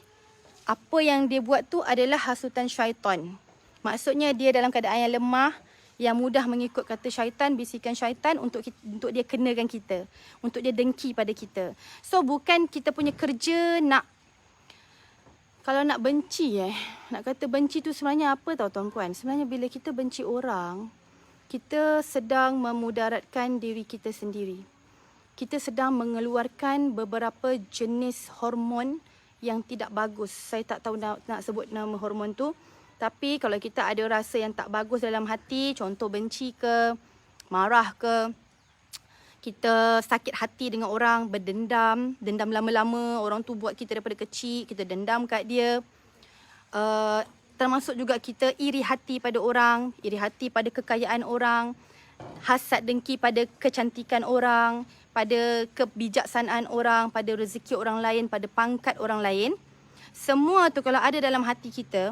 apa yang dia buat tu adalah hasutan syaitan. Maksudnya dia dalam keadaan yang lemah, yang mudah mengikut kata syaitan, bisikan syaitan untuk dia kenakan kita. Untuk dia dengki pada kita. So, bukan kita punya kerja nak, kalau nak benci nak kata benci tu sebenarnya apa tahu tuan-puan? Sebenarnya bila kita benci orang, kita sedang memudaratkan diri kita sendiri. Kita sedang mengeluarkan beberapa jenis hormon yang tidak bagus. Saya tak tahu nak sebut nama hormon tu. Tapi kalau kita ada rasa yang tak bagus dalam hati, contoh benci ke, marah ke, kita sakit hati dengan orang, berdendam, dendam lama-lama, orang tu buat kita daripada kecil, kita dendam kat dia. Termasuk juga kita iri hati pada orang, iri hati pada kekayaan orang, hasad dengki pada kecantikan orang, pada kebijaksanaan orang, pada rezeki orang lain, pada pangkat orang lain. Semua tu kalau ada dalam hati kita,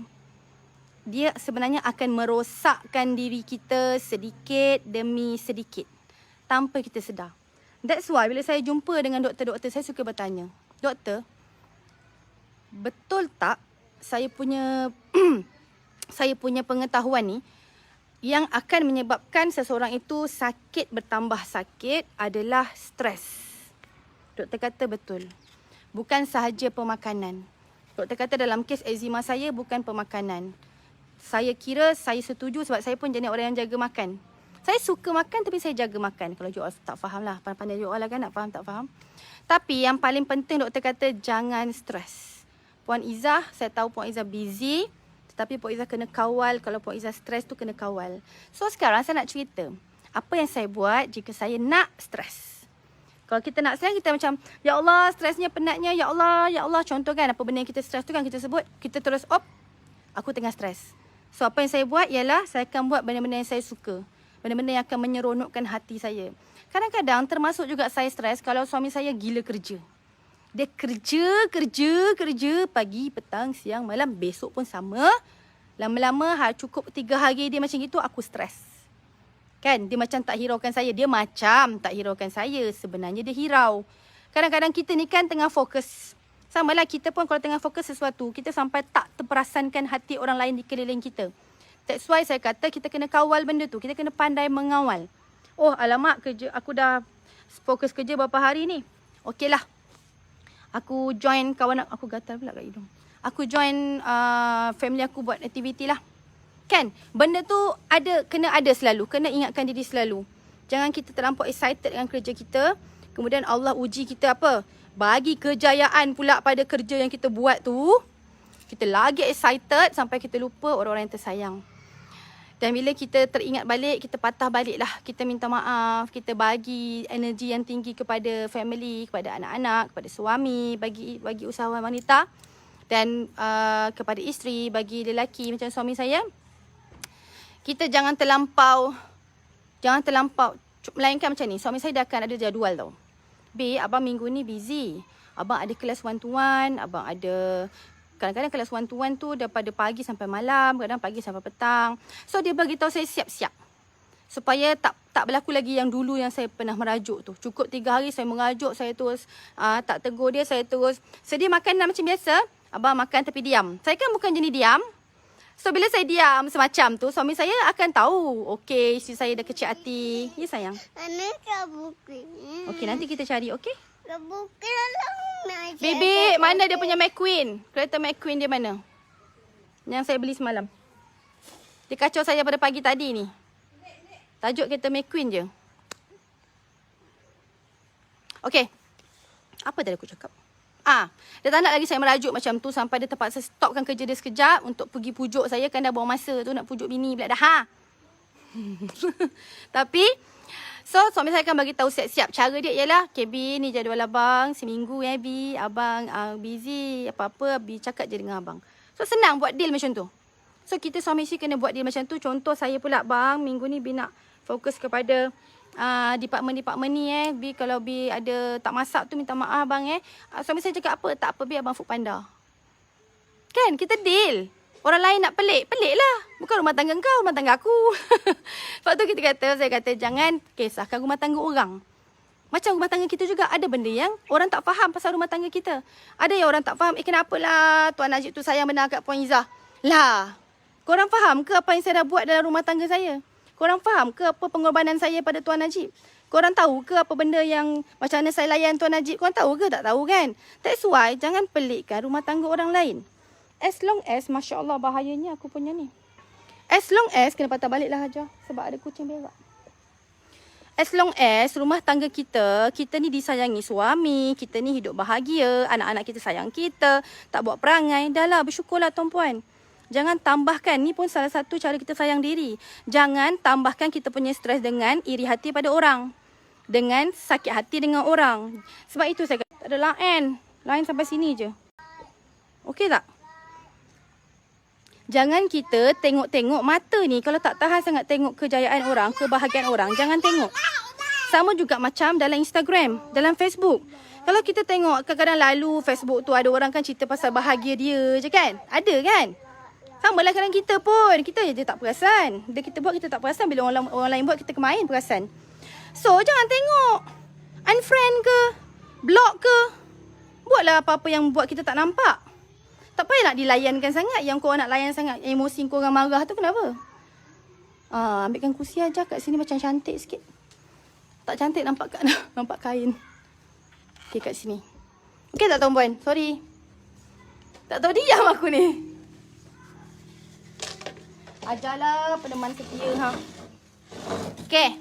dia sebenarnya akan merosakkan diri kita sedikit demi sedikit tanpa kita sedar. That's why bila saya jumpa dengan doktor-doktor, saya suka bertanya, doktor, betul tak saya punya saya punya pengetahuan ni yang akan menyebabkan seseorang itu sakit bertambah sakit adalah stres? Doktor kata betul. Bukan sahaja pemakanan. Doktor kata dalam kes eczema saya bukan pemakanan. Saya kira saya setuju sebab saya pun jenis orang yang jaga makan. Saya suka makan tapi saya jaga makan. Kalau Joel tak faham lah. Pandai Joel lah kan, nak faham tak faham. Tapi yang paling penting doktor kata jangan stres. Puan Izzah, saya tahu Puan Izzah busy. Tetapi Puan Izzah kena kawal. Kalau Puan Izzah stres tu kena kawal. So sekarang saya nak cerita. Apa yang saya buat jika saya nak stres. Kalau kita nak stres, kita macam, ya Allah stresnya, penatnya, ya Allah, ya Allah. Contoh kan apa benda yang kita stres tu kan kita sebut. Kita terus, aku tengah stres. So apa yang saya buat ialah saya akan buat benda-benda yang saya suka. Benda-benda yang akan menyeronokkan hati saya. Kadang-kadang termasuk juga saya stres kalau suami saya gila kerja. Dia kerja pagi, petang, siang, malam, besok pun sama. Lama-lama cukup 3 hari dia macam gitu, aku stres. Kan? Dia macam tak hiraukan saya. Dia macam tak hiraukan saya. Sebenarnya dia hirau. Kadang-kadang kita ni kan tengah fokus. Sama lah kita pun kalau tengah fokus sesuatu, kita sampai tak terperasankan hati orang lain di keliling kita. That's why saya kata kita kena kawal benda tu. Kita kena pandai mengawal. Oh alamak, kerja aku dah fokus kerja berapa hari ni. Okey lah. Aku join kawan aku, gatal pula kat hidung. Aku join family aku buat aktiviti lah. Kan? Benda tu kena ada selalu. Kena ingatkan diri selalu. Jangan kita terlampau excited dengan kerja kita. Kemudian Allah uji kita apa? Bagi kejayaan pula pada kerja yang kita buat tu. Kita lagi excited sampai kita lupa orang-orang yang tersayang. Dan bila kita teringat balik, kita patah balik lah. Kita minta maaf. Kita bagi energi yang tinggi kepada family, kepada anak-anak, kepada suami, bagi usahawan wanita. Dan kepada isteri, bagi lelaki macam suami saya. Kita jangan terlampau, melainkan macam ni. Suami saya dah akan ada jadual tau. Abang minggu ni busy. Abang ada kelas one to one. Abang ada, kadang-kadang kelas one to one tu daripada pagi sampai malam. Kadang pagi sampai petang. So dia bagi tahu saya siap-siap. Supaya tak berlaku lagi yang dulu yang saya pernah merajuk tu. Cukup 3 hari saya merajuk, saya terus tak tegur dia, saya terus sedia makanan macam biasa. Abang makan tapi diam. Saya kan bukan jenis diam. So, bila saya diam semacam tu, suami saya akan tahu. Okey, isteri saya dah kecil hati. Ya, sayang? Anak kabuki. Okey, nanti kita cari, okey? Kabuki lah. Bebek, mana dia punya McQueen? Kereta McQueen dia mana? Yang saya beli semalam. Dia kacau saya pada pagi tadi ni. Tajuk kereta McQueen je. Okey. Apa tadi aku cakap? Dia tak nak lagi saya merajuk macam tu sampai dia terpaksa stopkan kerja dia sekejap untuk pergi pujuk saya, kan dah buang masa tu nak pujuk bini pula dah. Tapi suami saya akan bagi tahu siap-siap. Cara dia ialah, KB ni jadual abang seminggu Bi. Abang busy apa-apa, Bi cakap je dengan abang. So senang buat deal macam tu. So kita suami isteri kena buat deal macam tu. Contoh saya pula, bang, minggu ni Bi nak fokus kepada department ni Bi, kalau Bi ada tak masak tu minta maaf bang Suami saya cakap apa? Tak apa Bi, abang food panda. Kan kita deal. Orang lain nak pelik lah. Bukan rumah tangga kau, rumah tangga aku. Sebab tu saya kata jangan kisahkan rumah tangga orang. Macam rumah tangga kita juga ada benda yang orang tak faham pasal rumah tangga kita. Ada yang orang tak faham, kenapalah Tuan Najib tu sayang benar kat Puan Izzah. Lah, korang faham ke apa yang saya dah buat dalam rumah tangga saya? Korang faham ke apa pengorbanan saya pada Tuan Najib? Korang tahu ke apa benda yang macam mana saya layan Tuan Najib? Korang tahu ke? Tak tahu kan? That's why jangan pelikkan rumah tangga orang lain. As long as, Masya Allah, bahayanya aku punya ni. As long as, kena patah balik lah Hajar. Sebab ada kucing berak. As long as rumah tangga kita ni disayangi suami, kita ni hidup bahagia, anak-anak kita sayang kita, tak buat perangai, dah lah bersyukurlah tuan-puan. Jangan tambahkan, ni pun salah satu cara kita sayang diri. Jangan tambahkan kita punya stres dengan iri hati pada orang. Dengan sakit hati dengan orang. Sebab itu saya kata, tak ada lain. Lain sampai sini je. Okey tak? Jangan kita tengok-tengok mata ni. Kalau tak tahan sangat tengok kejayaan orang, kebahagiaan orang, jangan tengok. Sama juga macam dalam Instagram, dalam Facebook. Kalau kita tengok kadang-kadang lalu Facebook tu ada orang kan cerita pasal bahagia dia je kan? Ada kan? Sama lah kadang kita pun. Kita je tak perasan. Bila kita buat, kita tak perasan. Bila orang lain buat, kita kemain perasan. So, jangan tengok. Unfriend ke? Block ke? Buatlah apa-apa yang buat kita tak nampak. Tak payah nak dilayankan sangat. Yang korang nak layan sangat, emosi korang marah tu kenapa? Ambilkan kursi aja kat sini macam cantik sikit. Tak cantik nampak kain. Okay, kat sini. Okay tak tuan-puan? Sorry. Tak tahu diam aku ni. Ajarlah peneman setia Okay.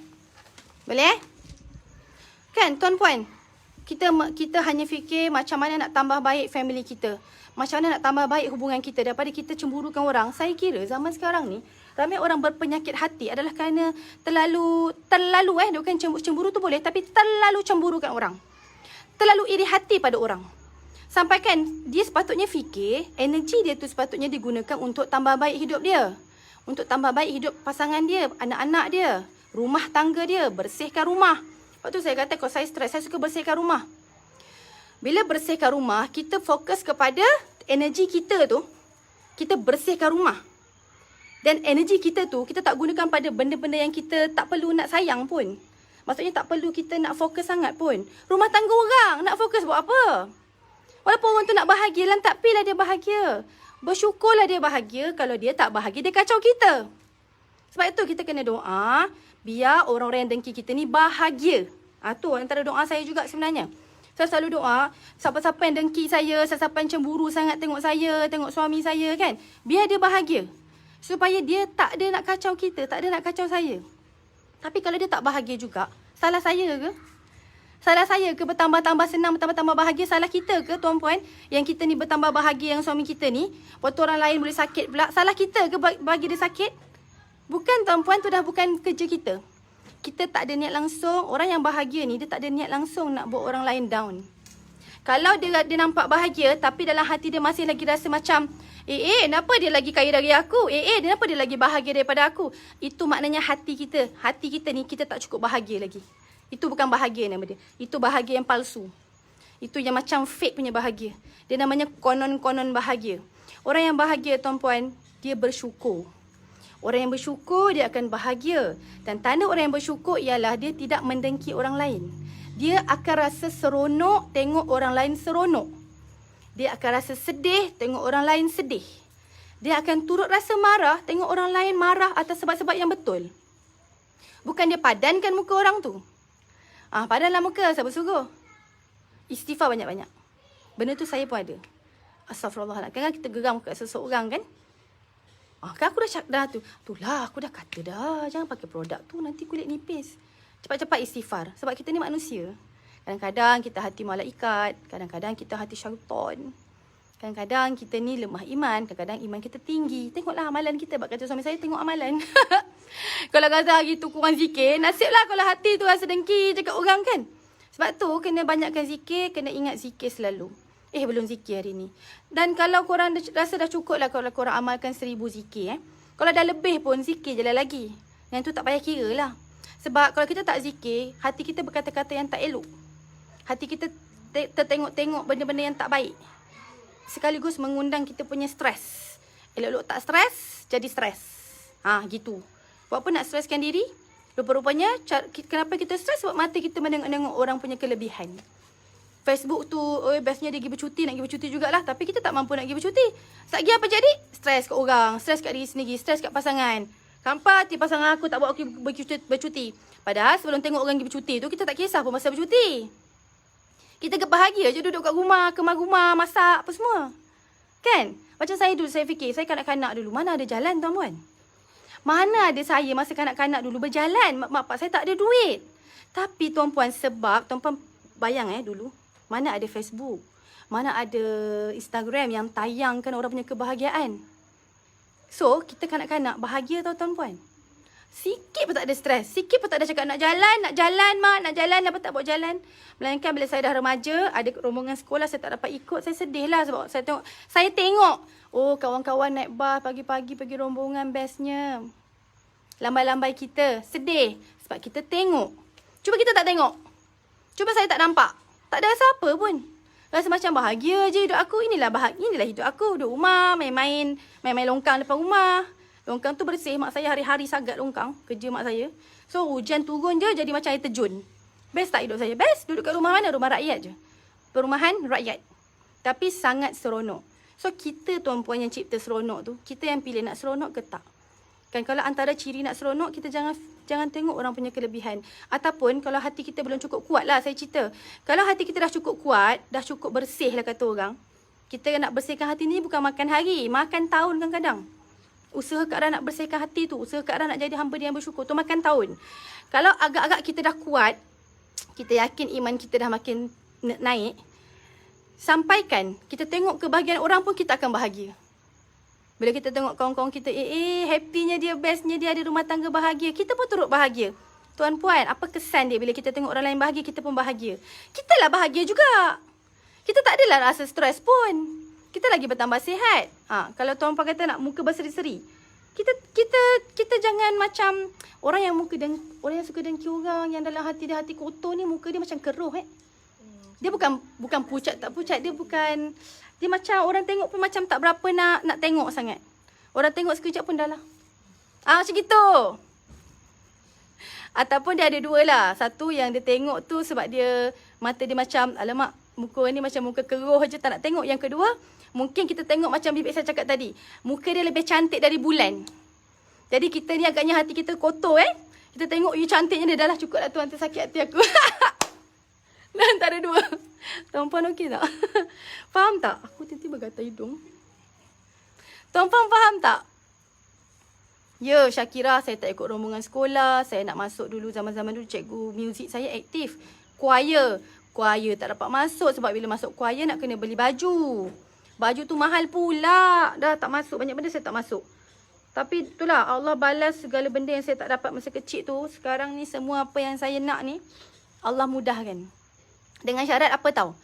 Boleh Kan tuan-puan? Kita hanya fikir macam mana nak tambah baik family kita. Macam mana nak tambah baik hubungan kita daripada kita cemburukan orang. Saya kira zaman sekarang ni ramai orang berpenyakit hati adalah kerana terlalu bukan cemburu tu boleh, tapi terlalu cemburukan orang. Terlalu iri hati pada orang. Sampai kan dia sepatutnya fikir energi dia tu sepatutnya digunakan untuk tambah baik hidup dia. Untuk tambah baik hidup pasangan dia, anak-anak dia, rumah tangga dia, bersihkan rumah. Lepas tu saya kata kalau saya stres, saya suka bersihkan rumah. Bila bersihkan rumah, kita fokus kepada energi kita tu, kita bersihkan rumah. Dan energi kita tu, kita tak gunakan pada benda-benda yang kita tak perlu nak sayang pun. Maksudnya tak perlu kita nak fokus sangat pun. Rumah tangga orang, nak fokus buat apa? Walaupun orang tu nak bahagia, lantapilah dia bahagia. Bersyukurlah dia bahagia. Kalau dia tak bahagia, dia kacau kita. Sebab itu kita kena doa, biar orang-orang yang dengki kita ni bahagia. Tu antara doa saya juga sebenarnya. Saya selalu doa, siapa-siapa yang dengki saya, siapa yang cemburu sangat tengok saya, tengok suami saya kan, biar dia bahagia. Supaya dia tak ada nak kacau kita, tak ada nak kacau saya. Tapi kalau dia tak bahagia juga, salah saya ke? Salah saya ke bertambah-tambah senang, bertambah-tambah bahagia? Salah kita ke tuan-puan? Yang kita ni bertambah bahagia yang suami kita ni, waktu orang lain boleh sakit pula. Salah kita ke bagi dia sakit? Bukan tuan-puan, tu dah bukan kerja kita. Kita tak ada niat langsung, orang yang bahagia ni, dia tak ada niat langsung nak buat orang lain down. Kalau dia nampak bahagia, tapi dalam hati dia masih lagi rasa macam, kenapa dia lagi kaya dari aku? Kenapa dia lagi bahagia daripada aku? Itu maknanya hati kita ni, kita tak cukup bahagia lagi. Itu bukan bahagia nama dia. Itu bahagia yang palsu. Itu yang macam fake punya bahagia. Dia namanya konon-konon bahagia. Orang yang bahagia tuan-puan, dia bersyukur. Orang yang bersyukur, dia akan bahagia. Dan tanda orang yang bersyukur ialah dia tidak mendengki orang lain. Dia akan rasa seronok tengok orang lain seronok. Dia akan rasa sedih tengok orang lain sedih. Dia akan turut rasa marah tengok orang lain marah atas sebab-sebab yang betul. Bukan dia padankan muka orang tu. Padanlah muka, sabar sungguh. Istighfar banyak-banyak. Benda tu saya pun ada. Astaghfirullahaladzim. Kan kita geram kat seseorang kan? Kan aku dah itulah aku dah kata dah, jangan pakai produk tu nanti kulit nipis. Cepat-cepat istighfar. Sebab kita ni manusia. Kadang-kadang kita hati malaikat, kadang-kadang kita hati syaitan. Kadang-kadang kita ni lemah iman, kadang-kadang iman kita tinggi. Tengoklah amalan kita. Sebab kata suami saya, tengok amalan. Kalau kata hari tu kurang zikir, nasiblah kalau hati tu rasa dengki cakap orang kan. Sebab tu kena banyakkan zikir, kena ingat zikir selalu. Belum zikir hari ni. Dan kalau korang rasa dah cukup lah kalau korang amalkan 1000 zikir. Kalau dah lebih pun zikir je lah lagi. Yang tu tak payah kira lah. Sebab kalau kita tak zikir, hati kita berkata-kata yang tak elok. Hati kita tertengok-tengok benda-benda yang tak baik. Sekaligus mengundang kita punya stres. Elok-elok tak stres, jadi stres. Gitu. Buat apa nak streskan diri? Rupa-rupanya, kenapa kita stres? Sebab mata kita menengok-nengok orang punya kelebihan. Facebook tu, bestnya dia pergi bercuti, nak pergi bercuti jugalah. Tapi kita tak mampu nak pergi bercuti. Sekejap apa jadi? Stres kat orang, stres kat diri sendiri, stres kat pasangan. Sampai pasangan aku tak bawa aku bercuti. Padahal sebelum tengok orang pergi bercuti tu, kita tak kisah pun masa bercuti. Kita bahagia je duduk kat rumah, kemas rumah, masak, apa semua. Kan? Macam saya dulu, saya fikir, saya kanak-kanak dulu, mana ada jalan tuan-puan? Mana ada saya masa kanak-kanak dulu berjalan, mak pak saya tak ada duit. Tapi tuan-puan, sebab tuan-puan bayang dulu, mana ada Facebook, mana ada Instagram yang tayangkan orang punya kebahagiaan. So, kita kanak-kanak bahagia tau tuan-puan. Sikit pun tak ada stres. Sikit pun tak ada cakap nak jalan mak, nak jalan, apa tak buat jalan. Melainkan bila saya dah remaja, ada rombongan sekolah saya tak dapat ikut, saya sedih lah sebab saya tengok, kawan-kawan naik bas pagi-pagi pergi rombongan, bestnya. Lambai-lambai kita, sedih sebab kita tengok. Cuba kita tak tengok. Cuba saya tak nampak. Tak ada rasa apa pun. Rasa macam bahagia je hidup aku. Inilah hidup aku. Duduk rumah, main-main longkang depan rumah. Longkang tu bersih. Mak saya hari-hari sagat longkang. Kerja mak saya. So, hujan turun je jadi macam air terjun. Best tak hidup saya? Best. Duduk kat rumah mana? Rumah rakyat je. Perumahan rakyat. Tapi sangat seronok. So, kita tuan-puan yang cipta seronok tu, kita yang pilih nak seronok ke tak? Kan kalau antara ciri nak seronok, kita jangan tengok orang punya kelebihan. Ataupun kalau hati kita belum cukup kuat lah, saya cerita. Kalau hati kita dah cukup kuat, dah cukup bersih lah kata orang. Kita nak bersihkan hati ni bukan makan hari, makan tahun kadang-kadang. Usaha ke arah nak bersihkan hati tu, usaha ke arah nak jadi hamba dia yang bersyukur tu makan tahun. Kalau agak-agak kita dah kuat, kita yakin iman kita dah makin naik, sampaikan, kita tengok kebahagiaan orang pun kita akan bahagia. Bila kita tengok kawan-kawan kita, happynya dia, bestnya dia ada rumah tangga bahagia, kita pun turut bahagia. Tuan-puan, apa kesan dia bila kita tengok orang lain bahagia, kita pun bahagia. Kita lah bahagia juga. Kita tak adalah rasa stres pun. Kita lagi bertambah sihat. Kalau tuan-puan kata nak muka berseri-seri, kita jangan macam orang yang suka dengki orang, yang dalam hati dia hati kotor ni, muka dia macam keruh. Dia bukan pucat tak pucat, dia macam orang tengok pun macam tak berapa nak tengok sangat. Orang tengok sekejap pun dah lah. Macam gitu. Ataupun dia ada dua lah. Satu yang dia tengok tu sebab dia mata dia macam, alamak, muka ni macam muka keruh je tak nak tengok. Yang kedua, mungkin kita tengok macam bibik saya cakap tadi. Muka dia lebih cantik dari bulan. Jadi kita ni agaknya hati kita kotor Kita tengok, cantiknya dia, dah lah cukup lah Tuhan, tersakit hati aku. Dan antara dua. Tuan-puan okey tak? Faham tak? Aku tiba-tiba gatal hidung. Tuan-puan faham tak? Ya, Syakira, saya tak ikut rombongan sekolah. Saya nak masuk dulu, zaman-zaman dulu cikgu muzik saya aktif. Choir tak dapat masuk sebab bila masuk choir nak kena beli baju. Baju tu mahal pula. Dah tak masuk, banyak benda saya tak masuk. Tapi itulah, Allah balas segala benda yang saya tak dapat masa kecil tu. Sekarang ni semua apa yang saya nak ni, Allah mudahkan. Dengan syarat apa tahu?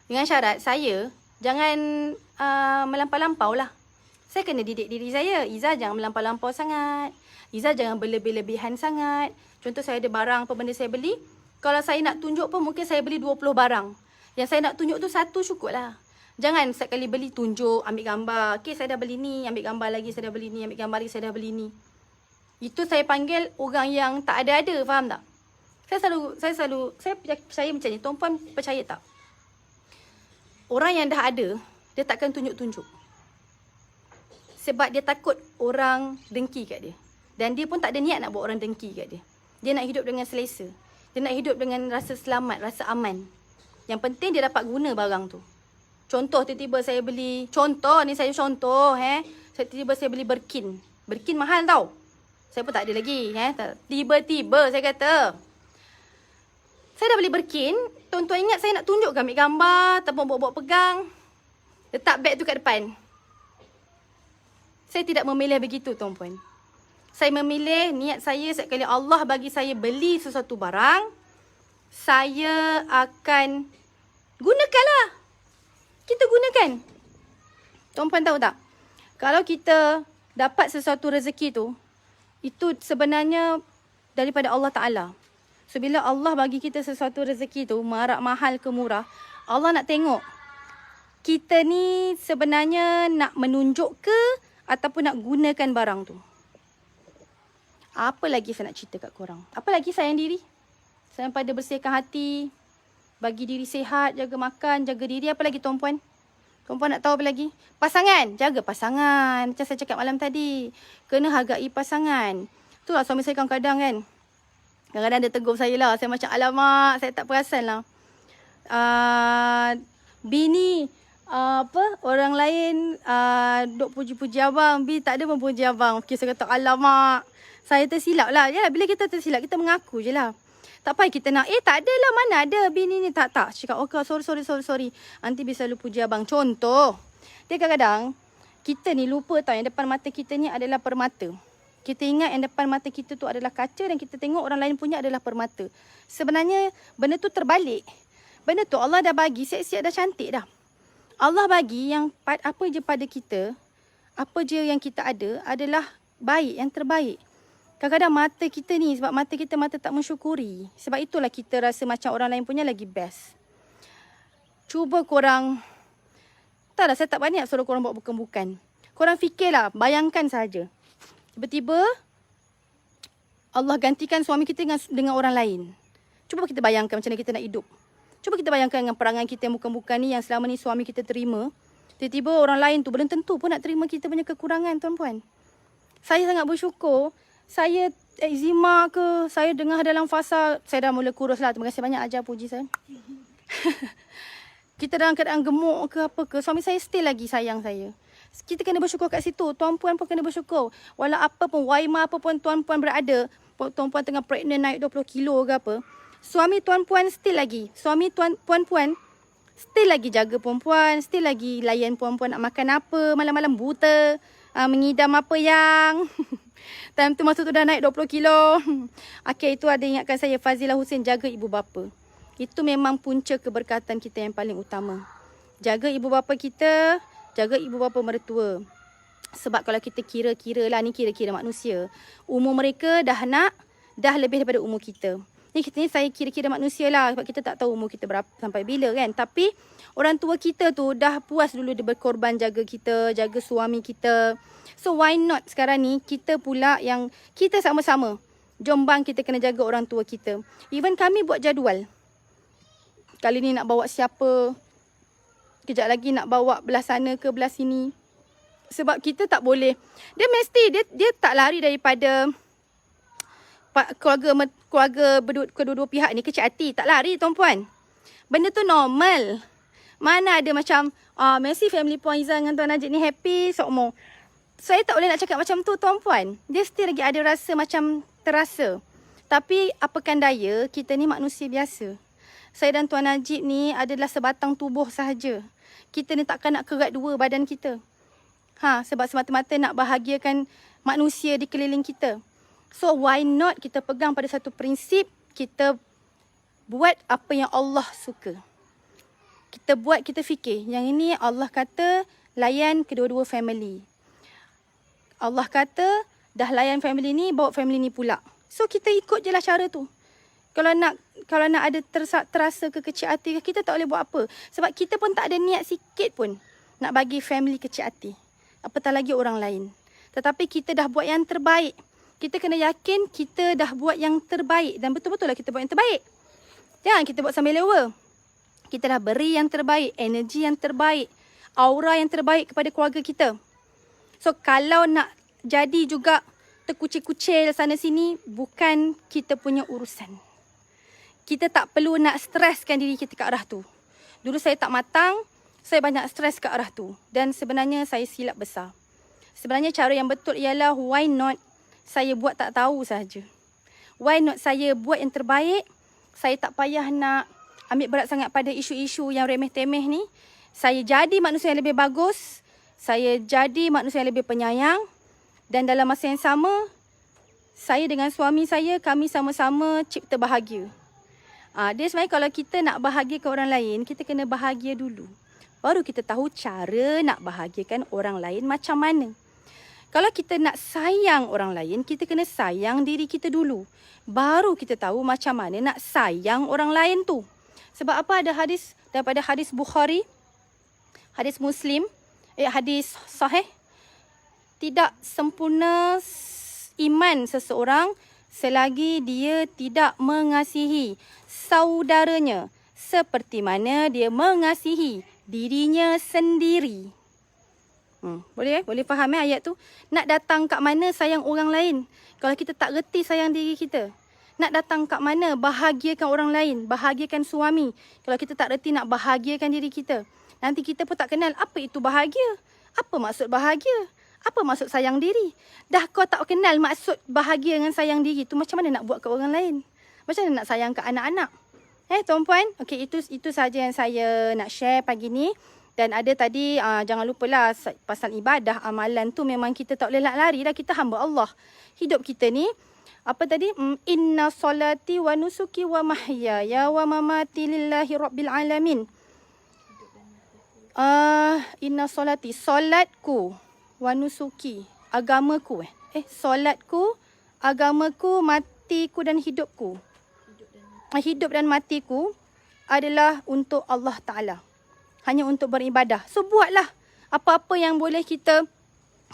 Dengan syarat saya jangan melampau-lampau lah. Saya kena didik diri saya. Izzah jangan melampau-lampau sangat. Izzah jangan berlebih-lebihan sangat. Contoh saya ada barang apa benda saya beli. Kalau saya nak tunjuk pun mungkin saya beli 20 barang. Yang saya nak tunjuk tu satu cukup lah. Jangan setiap kali beli tunjuk, ambil gambar. Okay, saya dah beli ni, ambil gambar lagi, saya dah beli ni, ambil gambar lagi, saya dah beli ni. Itu saya panggil orang yang tak ada-ada, faham tak? Saya percaya macam ni. Tuan-puan percaya tak? Orang yang dah ada, dia takkan tunjuk-tunjuk. Sebab dia takut orang dengki kat dia. Dan dia pun tak ada niat nak buat orang dengki kat dia. Dia nak hidup dengan selesa. Dia nak hidup dengan rasa selamat, rasa aman. Yang penting dia dapat guna barang tu. Contoh tiba-tiba saya beli, tiba-tiba saya beli Birkin. Birkin mahal tau. Saya pun tak ada lagi. Tiba-tiba saya kata, saya dah beli Birkin. Tuan-tuan ingat saya nak tunjuk ke ambil gambar ataupun bawa-bawa pegang. Letak beg tu kat depan. Saya tidak memilih begitu, tuan-puan. Saya memilih niat saya sekali Allah bagi saya beli sesuatu barang, saya akan gunakanlah. Kita gunakan. Tuan-puan tahu tak? Kalau kita dapat sesuatu rezeki tu, itu sebenarnya daripada Allah Ta'ala. So, bila Allah bagi kita sesuatu rezeki tu, mahal ke murah, Allah nak tengok kita ni sebenarnya nak menunjuk ke ataupun nak gunakan barang tu. Apa lagi saya nak cerita kat korang? Apa lagi sayang diri? Sayang pada bersihkan hati, bagi diri sihat, jaga makan, jaga diri. Apa lagi tuan-puan? Tuan-puan nak tahu apa lagi? Pasangan. Jaga pasangan. Macam saya cakap malam tadi. Kena hargai pasangan. Itulah suami saya kadang-kadang kan. Kadang-kadang dia tegur saya lah. Saya macam, alamak, saya tak perasan lah. Bini, orang lain duk puji-puji abang. Bini tak ada pun puji abang. Okay, saya kata, alamak. Saya tersilap lah. Ya, bila kita tersilap, kita mengaku je lah. Tak payah kita nak, tak ada lah, mana ada bini ni. Tak. Cakap, okay, sorry. Nanti bisa lu puji abang. Contoh, dia kadang-kadang, kita ni lupa tau yang depan mata kita ni adalah permata. Kita ingat yang depan mata kita tu adalah kaca dan kita tengok orang lain punya adalah permata. Sebenarnya, benda tu terbalik. Benda tu Allah dah bagi, siap-siap dah cantik dah. Allah bagi yang apa je pada kita, apa je yang kita ada adalah baik, yang terbaik. Kadang-kadang mata kita ni, sebab mata kita mata tak mensyukuri. Sebab itulah kita rasa macam orang lain punya lagi best. Cuba korang, taklah saya tak banyak suruh korang buat bukan-bukan. Korang fikirlah, bayangkan saja. Tiba-tiba, Allah gantikan suami kita dengan orang lain. Cuba kita bayangkan macam mana kita nak hidup. Cuba kita bayangkan dengan perangai kita yang bukan-bukan ni yang selama ni suami kita terima. Tiba-tiba orang lain tu belum tentu pun nak terima kita punya kekurangan, tuan-puan. Saya sangat bersyukur. Saya eczema ke, saya dengar dalam fasa, saya dah mula kurus lah. Terima kasih banyak ajar puji saya. Kita dalam keadaan gemuk ke apa ke, suami saya still lagi sayang saya. Kita kena bersyukur kat situ. Tuan-puan pun kena bersyukur. Walau apa pun, waima apa pun tuan-puan berada, tuan-puan tengah pregnant naik 20 kilo ke apa, suami tuan-puan still lagi. Suami puan-puan still lagi jaga perempuan, still lagi layan perempuan nak makan apa, malam-malam buta, mengidam apa yang... Time tu masa tu dah naik 20 kilo. Okay, itu ada ingatkan saya, Fazilah Hussein, jaga ibu bapa. Itu memang punca keberkatan kita yang paling utama. Jaga ibu bapa kita, jaga ibu bapa mertua. Sebab kalau kita kira-kira lah, ni kira-kira manusia, umur mereka dah lebih daripada umur kita. Ni kita ni saya kira-kira manusia lah. Sebab kita tak tahu umur kita berapa sampai bila kan. Tapi orang tua kita tu dah puas dulu dia berkorban jaga kita, jaga suami kita. So why not sekarang ni kita pula yang kita sama-sama. Jom bang kita kena jaga orang tua kita. Even kami buat jadual. Kali ni nak bawa siapa. Kejap lagi nak bawa belah sana ke belah sini. Sebab kita tak boleh. Dia mesti, dia tak lari daripada keluarga kedua-dua pihak ni kecil hati. Tak lari tuan-puan. Benda tu normal. Mana ada macam, Messi family Puan Izzah dengan Tuan Najib ni happy seumur. Saya tak boleh nak cakap macam tu tuan-puan. Dia still lagi ada rasa macam terasa. Tapi apakan daya, kita ni manusia biasa. Saya dan Tuan Najib ni adalah sebatang tubuh sahaja. Kita ni takkan nak kerat dua badan kita. Sebab semata-mata nak bahagiakan manusia di keliling kita. So why not kita pegang pada satu prinsip, kita buat apa yang Allah suka. Kita buat, kita fikir. Yang ini Allah kata layan kedua-dua family. Allah kata dah layan family ni, bawa family ni pula. So kita ikut je lah cara tu. Kalau nak ada terasa kekecil hati, kita tak boleh buat apa. Sebab kita pun tak ada niat sikit pun nak bagi family kecil hati. Apatah lagi orang lain. Tetapi kita dah buat yang terbaik. Kita kena yakin kita dah buat yang terbaik. Dan betul-betul lah kita buat yang terbaik. Jangan kita buat sambil lewa. Kita dah beri yang terbaik. Energi yang terbaik. Aura yang terbaik kepada keluarga kita. So kalau nak jadi juga terkucil-kucil sana sini, bukan kita punya urusan. Kita tak perlu nak streskan diri kita ke arah tu. Dulu saya tak matang. Saya banyak stres ke arah tu. Dan sebenarnya saya silap besar. Sebenarnya cara yang betul ialah why not saya buat tak tahu saja. Why not saya buat yang terbaik. Saya tak payah nak ambil berat sangat pada isu-isu yang remeh-temeh ni. Saya jadi manusia yang lebih bagus. Saya jadi manusia yang lebih penyayang. Dan dalam masa yang sama, saya dengan suami saya, kami sama-sama cipta bahagia. Dia sebenarnya kalau kita nak bahagiakan orang lain, kita kena bahagia dulu. Baru kita tahu cara nak bahagiakan orang lain macam mana. Kalau kita nak sayang orang lain, kita kena sayang diri kita dulu. Baru kita tahu macam mana nak sayang orang lain tu. Sebab apa ada hadis daripada hadis Bukhari, hadis Muslim, hadis sahih. Tidak sempurna iman seseorang selagi dia tidak mengasihi saudaranya seperti mana dia mengasihi dirinya sendiri. Boleh Boleh faham ayat tu? Nak datang kat mana sayang orang lain kalau kita tak reti sayang diri kita? Nak datang kat mana bahagiakan orang lain, bahagiakan suami kalau kita tak reti nak bahagiakan diri kita? Nanti kita pun tak kenal apa itu bahagia. Apa maksud bahagia? Apa maksud sayang diri? Dah kau tak kenal maksud bahagia dengan sayang diri tu, macam mana nak buat kat orang lain? Macam mana nak sayang kat anak-anak? Tuan-puan, okey, itu saja yang saya nak share pagi ni. Dan ada tadi, jangan lupalah pasal ibadah, amalan tu memang kita tak boleh lari dah. Kita hamba Allah. Hidup kita ni, apa tadi? Inna solati wa nusuki wa mahyaya wa mamati lillahi rabbil alamin. Inna solati, solatku, wa nusuki, agamaku. Solatku, agamaku, matiku dan hidupku. Hidup dan matiku adalah untuk Allah Ta'ala. Hanya untuk beribadah. So buatlah apa-apa yang boleh kita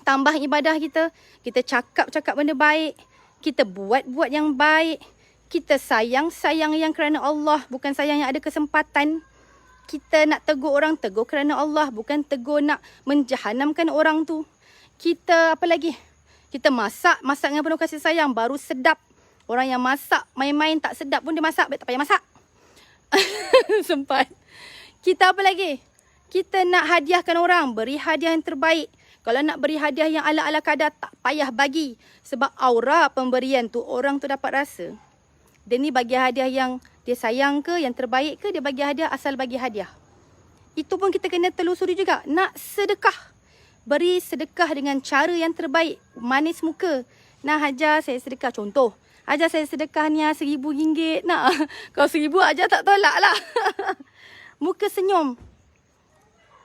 tambah ibadah kita. Kita cakap benda baik. Kita buat yang baik. Kita sayang yang kerana Allah. Bukan sayang yang ada kesempatan. Kita nak tegur orang, tegur kerana Allah. Bukan tegur nak menjahanamkan orang tu. Kita apa lagi? Kita masak dengan penuh kasih sayang. Baru sedap. Orang yang masak main-main tak sedap pun dia masak. Baik tak payah masak. Sempat. Kita apa lagi? Kita nak hadiahkan orang. Beri hadiah yang terbaik. Kalau nak beri hadiah yang ala-ala kadar, tak payah bagi. Sebab aura pemberian tu, orang tu dapat rasa. Dia ni bagi hadiah yang dia sayang ke, yang terbaik ke, dia bagi hadiah asal bagi hadiah. Itu pun kita kena telusuri juga. Nak sedekah. Beri sedekah dengan cara yang terbaik. Manis muka. Nak hajar saya sedekah. Contoh. Ajar saya sedekah ni RM1,000. Nak. Kalau RM1,000 ajar tak tolak lah. Muka senyum.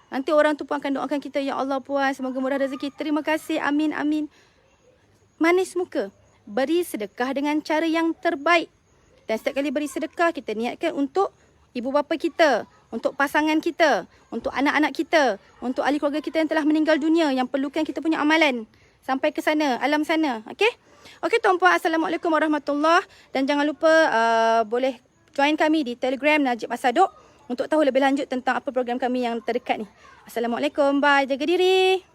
Nanti orang tu pun akan doakan kita. Ya Allah Puan, semoga murah rezeki. Terima kasih. Amin, amin. Manis muka. Beri sedekah dengan cara yang terbaik. Dan setiap kali beri sedekah, kita niatkan untuk ibu bapa kita, untuk pasangan kita, untuk anak-anak kita, untuk ahli keluarga kita yang telah meninggal dunia, yang perlukan kita punya amalan sampai ke sana, alam sana. Okey? Okey tuan-puan, Assalamualaikum warahmatullahi. Dan jangan lupa boleh join kami di Telegram Najib Asadok untuk tahu lebih lanjut tentang apa program kami yang terdekat ni. Assalamualaikum. Bye. Jaga diri.